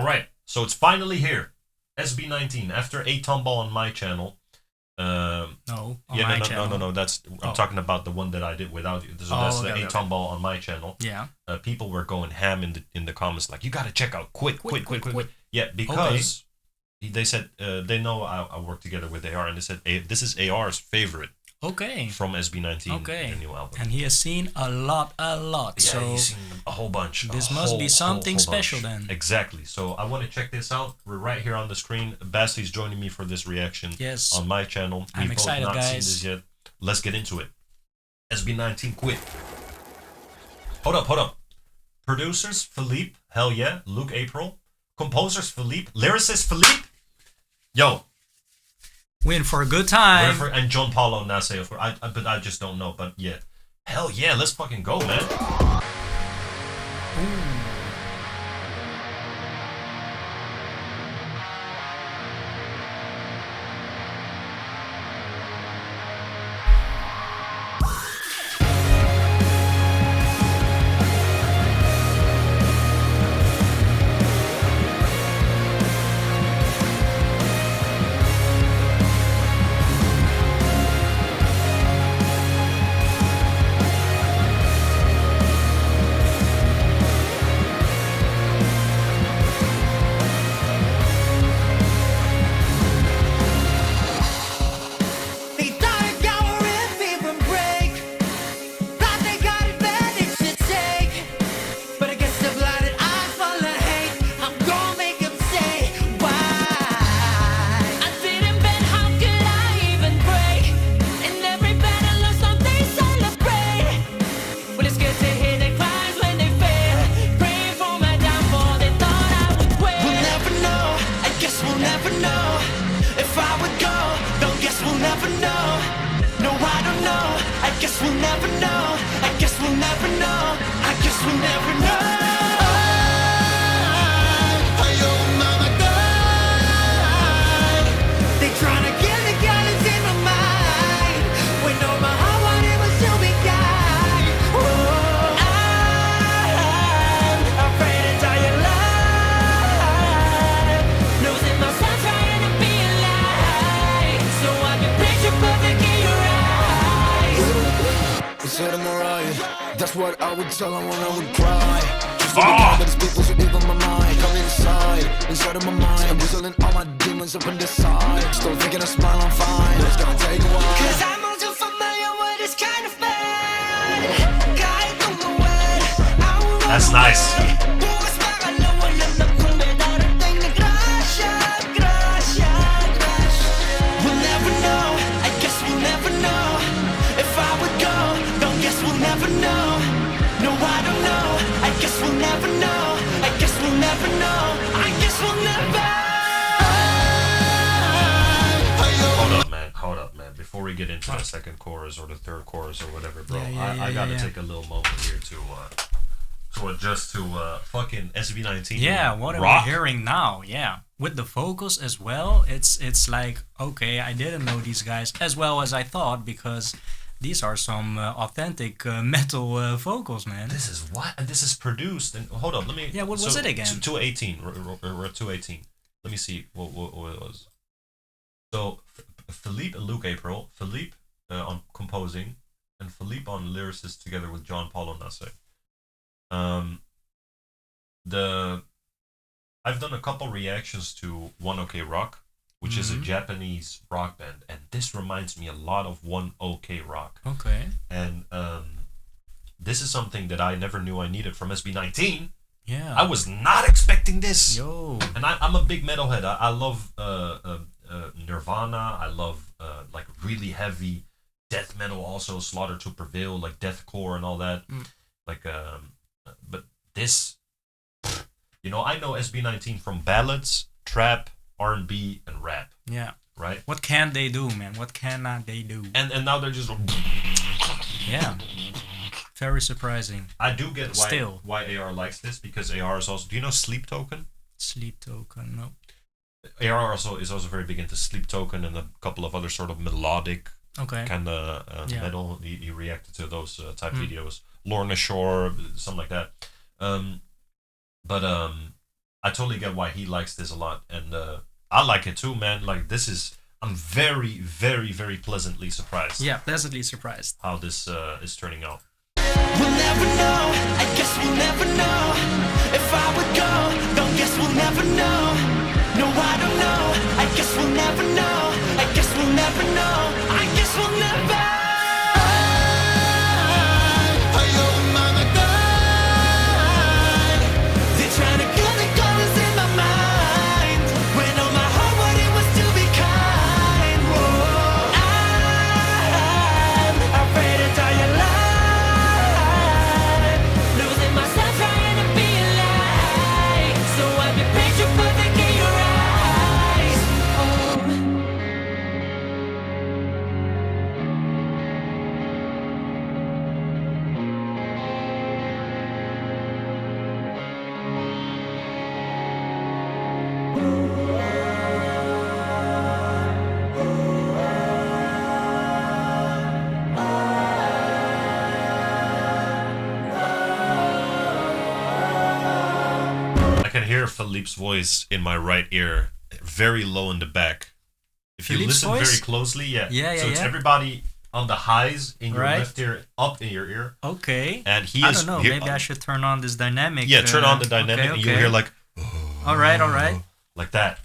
All right, so it's finally here. SB19 after a tumble on my channel. No, no. That's I'm talking about the one that I did without you. So that's the a tumble on my channel. Yeah. People were going ham in the comments like, you gotta check out quick. Yeah, because they said they know I work together with AR, and they said this is AR's favorite. Okay. From SB19, okay. the new album. And he has seen a lot. Yeah, so he's seen a whole bunch. This must be something special then. Exactly. So I want to check this out. We're right here on the screen. Basti's joining me for this reaction. Yes. On my channel. I'm excited, both not guys. seen this yet. Let's get into it. SB19 quit. Hold up. Producers Philippe, hell yeah. Luke April. Composers Philippe. Lyricist Philippe. Yo. Win for a good time. And John Paulo Nase, of course. But I just don't know. But yeah. Hell yeah, let's fucking go, man. Ooh. We'll never know. I guess we'll never know. I guess we'll never know. Oh, mama, God. They tryna kill the gallons in my mind. When all my heart wanted was to be kind. Oh, I'm afraid to tell you lie. Losing myself trying to be alive. So I can picture perfect in your eyes. Said I'm alright. That's what I would tell them when I would cry. Just for the time that these people should leave on my mind. Come inside of my mind. I'm whistling all my demons up on this side. Still thinking I smile, I'm fine. But it's gonna take a while. Cause I'm all too familiar with this kind of bad. Guide on the way. That's nice. We'll never know. I guess we'll never know. If I would go, don't guess we'll never know. No, I don't know. I guess we'll never know. I guess we'll never know. I guess we'll never. Hold up, man. Before we get into the second chorus or the third chorus or whatever, bro, I gotta take a little moment here to adjust to fucking SB19. Yeah, what am I hearing now? Yeah, with the vocals as well. It's like, okay, I didn't know these guys as well as I thought, because these are some authentic metal vocals, man. This is what? And this is produced. And hold up, let me. Yeah, what was it again? 218. We're at 218. Let me see what it was. So Philippe and Luke April. Philippe on composing, and Philippe on lyricist together with John Paulo Nase. I've done a couple reactions to One OK Rock, which is a Japanese rock band, and this reminds me a lot of One OK Rock. Okay. And this is something that I never knew I needed from SB19. Yeah. I was not expecting this. Yo. And I'm a big metalhead. I love Nirvana. I love like really heavy death metal, also Slaughter to Prevail, like deathcore and all that. Like but this, you know, I know SB19 from ballads, trap, R&B, and rap. Yeah. Right? What can they do, man? What cannot they do? And now they're just... Yeah. Very surprising. I do get why AR likes this, because AR is also... Do you know Sleep Token? Sleep Token, no. AR is also very big into Sleep Token and a couple of other sort of melodic kind of metal. He reacted to those type videos. Lorna Shore, something like that. I totally get why he likes this a lot, and I like it too, man. Like this is, I'm very, very, very pleasantly surprised. Yeah, pleasantly surprised. How this is turning out. We'll never know, I guess we'll never know. If I would go, don't guess we'll never know. No, I don't know, I guess we'll never know. I guess we'll never know, I guess we'll never. They're trying to kill the colors in my mind. When all my heart what it was to be kind. Whoa, I'm afraid to tell you lies. Losing myself trying to be alive. So I've been picture perfect in your eyes. I can hear Philippe's voice in my right ear, very low in the back. If you Philippe's listen voice? very closely, Yeah, so it's yeah. everybody on the highs in your Right. left ear, up in your ear, Okay. and he I is. don't know. here- Maybe I should turn on this dynamic. Yeah, turn on the dynamic, okay, and you'll hear like All right, all right. like that.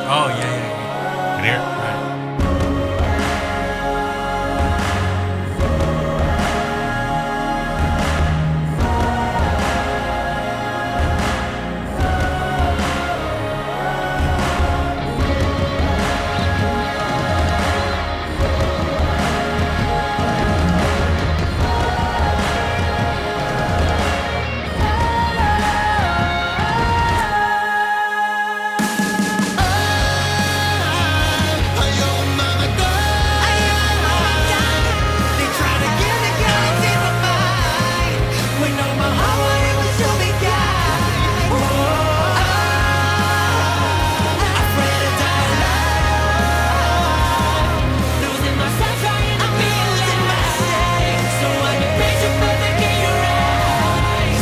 Oh yeah, yeah, yeah. Can you hear? Right. They try to kill the colors in my mind. When all my heart what it was to be kind. Whoa, afraid to die alive. Losing myself trying to be alive. So I can picture perfect in your eyes.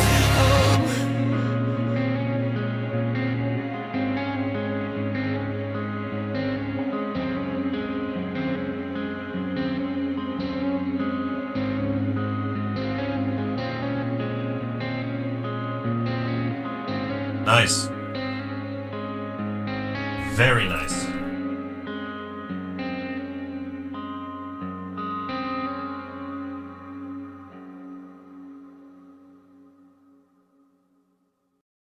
Nice. Very nice.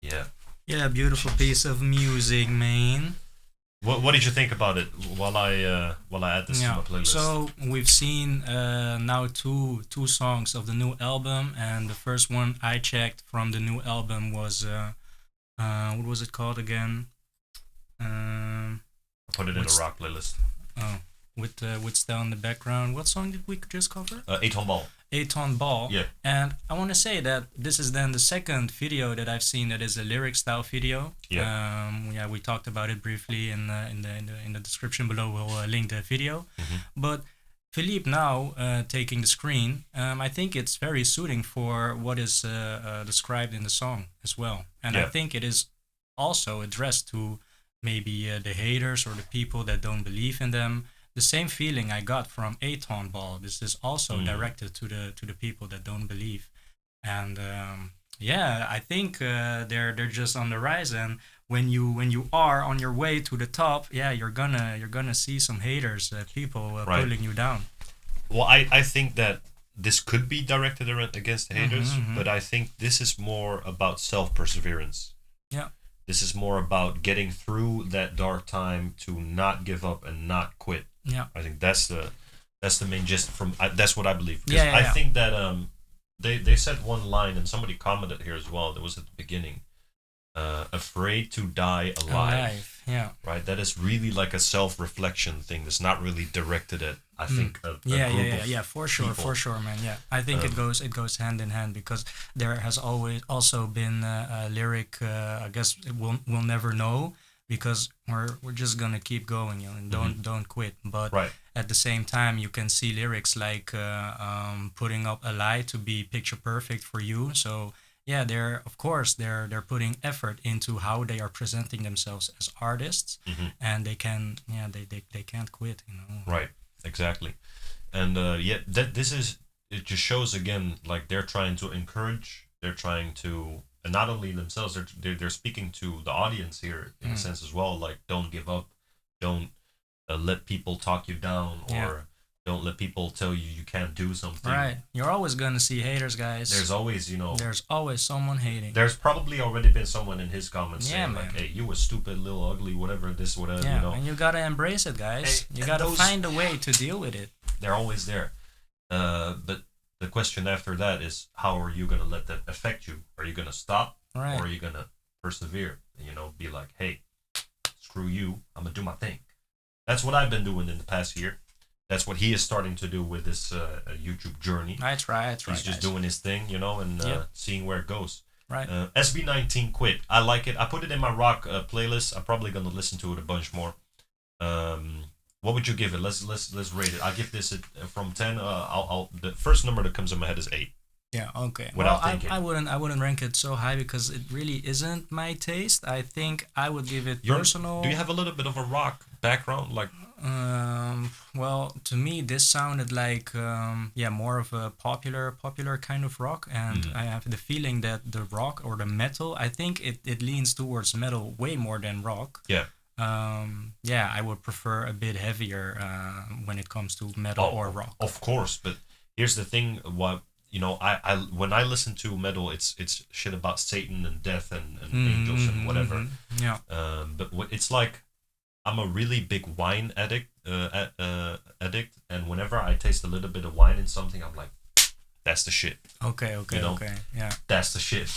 Yeah. Yeah, beautiful piece of music, man. What did you think about it while I add this to Yeah. my playlist? So we've seen now two songs of the new album, and the first one I checked from the new album was what was it called again? I put it in the what's- rock playlist. Oh, with Stell in the background. What song did we just cover? 8-ton ball. 8-ton ball. Yeah. And I want to say that this is then the second video that I've seen that is a lyric style video. Yeah. We talked about it briefly in the description below. We'll link the video. But Philippe now taking the screen, I think it's very suiting for what is described in the song as well. And I Yeah. think it is also addressed to maybe the haters or the people that don't believe in them. The same feeling I got from 8-ton ball. This is also directed to the people that don't believe. And yeah, I think they're just on the rise. And when you are on your way to the top, yeah, you're gonna see some haters, people Right. pulling you down. Well, I think that this could be directed against the haters, but I think this is more about self-perseverance. Yeah. This is more about getting through that dark time to not give up and not quit. Yeah. I think that's the main gist from. That's what I believe. 'Cause Yeah. I think that they said one line, and somebody commented here as well. That was at the beginning. Afraid to die alive. Yeah. Right, that is really like a self-reflection thing. That's not really directed at, I think, a group of for sure, people. man. Yeah, I think it goes hand in hand, because there has always also been a lyric. I guess we'll never know, because we're just gonna keep going, and don't quit. But Right. at the same time, you can see lyrics like putting up a lie to be picture perfect for you. So yeah, they're putting effort into how they are presenting themselves as artists, and they can't quit, Right, exactly. And it just shows again, like they're trying to encourage, they're trying to, and not only themselves, they're speaking to the audience here in a sense as well, like don't give up, don't let people talk you down, or don't let people tell you can't do something. Right, you're always gonna see haters, guys. There's always, there's always someone hating. There's probably already been someone in his comments saying man. like, "Hey, you a stupid little ugly, whatever this, whatever." Yeah, and you gotta embrace it, guys. Hey, you gotta find a way to deal with it. They're always there. But the question after that is, how are you gonna let that affect you? Are you gonna stop, Right. or are you gonna persevere? Be like, "Hey, screw you, I'm gonna do my thing." That's what I've been doing in the past year. That's what he is starting to do with this YouTube journey. That's right. He's just doing his thing, and seeing where it goes. Right. SB19 quit. I like it. I put it in my rock playlist. I'm probably gonna listen to it a bunch more. What would you give it? Let's rate it. I'll give this from 10. The first number that comes in my head is 8. Yeah. Okay. Without well, thinking. I wouldn't rank it so high, because it really isn't my taste. I think I would give it personal. Do you have a little bit of a rock background, like? Well, to me, this sounded like more of a popular kind of rock, and I have the feeling that the rock or the metal, I think it leans towards metal way more than rock. Yeah. I would prefer a bit heavier when it comes to metal or rock. Of course, but here's the thing: I when I listen to metal, it's shit about Satan and death and angels and whatever. Yeah. But it's like, I'm a really big wine addict, and whenever I taste a little bit of wine in something, I'm like, that's the shit. Okay, yeah. That's the shit.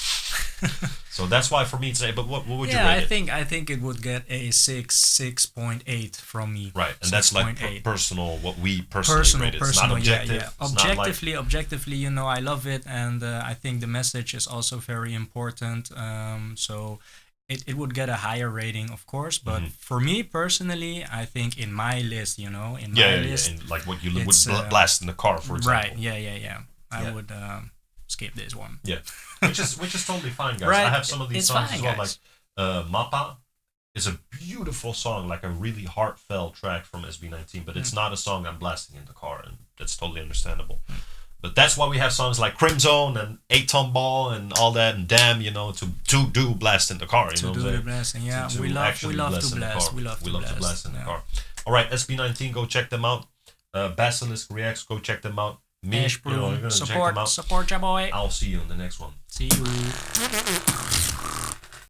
So that's why for me it's 8. But what would you rate I think it would get a 6.8 from me. Right, and that's like personal, what we personally rate it. It's not objective. Yeah. Objectively, I love it, and I think the message is also very important. So it would get a higher rating, of course, but for me personally, I think in my list, list, and like what you would blast in the car, for example. Right, yeah. I would skip this one. Yeah, which is totally fine, guys. Right. I have some of these songs fine, as well. guys. Like Mappa is a beautiful song, like a really heartfelt track from SB19, but it's not a song I'm blasting in the car, and that's totally understandable. But that's why we have songs like Crimson and 8-Ton Ball and all that, and Damn, to do blast in the car. You know what I'm saying? Blasting, yeah. To we love to blast. We love to blast in the car. All right, SB19, go check them out. Basilisk Reacts, go check them out. Me, Ash Broom, you're gonna check them out. support your boy. I'll see you in the next one. See you.